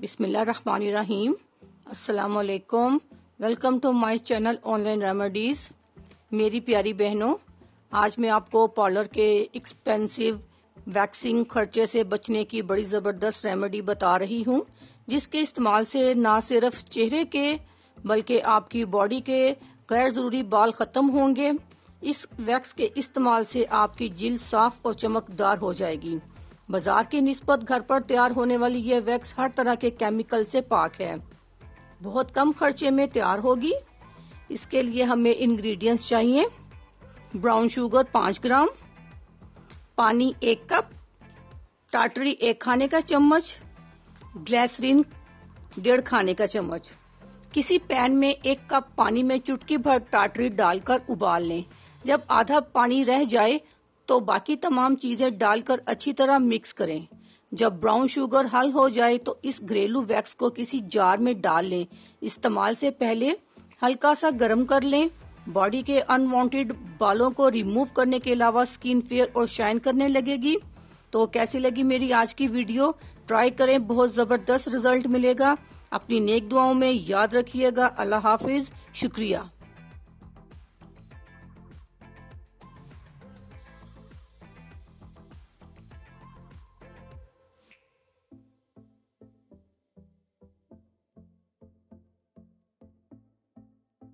बिस्मिल्लाहिर्रहमानिर्रहीम। अस्सलाम वालेकुम। Welcome to my channel online remedies. मेरी प्यारी बहनों, आज मैं आपको पार्लर के एक्सपेंसिव वैक्सिंग खर्चे से बचने की बड़ी ज़बरदस्त रेमेडी बता रही हूँ, जिसके इस्तेमाल से ना सिर्फ चेहरे के बल्कि आपकी बॉडी के गैर ज़रूरी बाल ख़त्म होंगे। इस वैक्स के इस्तेमाल से आपकी जिल्द साफ और चमकदार हो जाएगी। बाजार की निस्बत घर पर तैयार होने वाली यह वैक्स हर तरह के केमिकल से पाक है, बहुत कम खर्चे में तैयार होगी। इसके लिए हमें इंग्रेडिएंट्स चाहिए: ब्राउन शुगर 5 ग्राम, पानी 1 कप, टाटरी 1 खाने का चम्मच, ग्लिसरीन 1.5 खाने का चम्मच। किसी पैन में 1 कप पानी में चुटकी भर टाटरी डालकर उबाल लें। जब आधा पानी रह जाए तो बाकी तमाम चीजें डालकर अच्छी तरह मिक्स करें। जब ब्राउन शुगर हल हो जाए तो इस घरेलू वैक्स को किसी जार में डाल लें। इस्तेमाल से पहले हल्का सा गर्म कर लें। बॉडी के अनवांटेड बालों को रिमूव करने के अलावा स्किन फेयर और शाइन करने लगेगी। तो कैसी लगी मेरी आज की वीडियो? ट्राई करें, बहुत जबरदस्त रिजल्ट मिलेगा। अपनी नेक दुआओं में याद रखिएगा। अल्लाह हाफिज। शुक्रिया।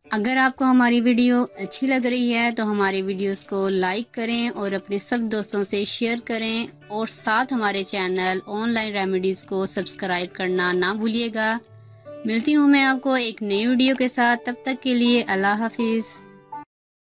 अगर आपको हमारी वीडियो अच्छी लग रही है तो हमारी वीडियोस को लाइक करें और अपने सब दोस्तों से शेयर करें, और साथ हमारे चैनल ऑनलाइन रेमेडीज को सब्सक्राइब करना ना भूलिएगा। मिलती हूँ मैं आपको एक नई वीडियो के साथ। तब तक के लिए अल्लाह हाफिज।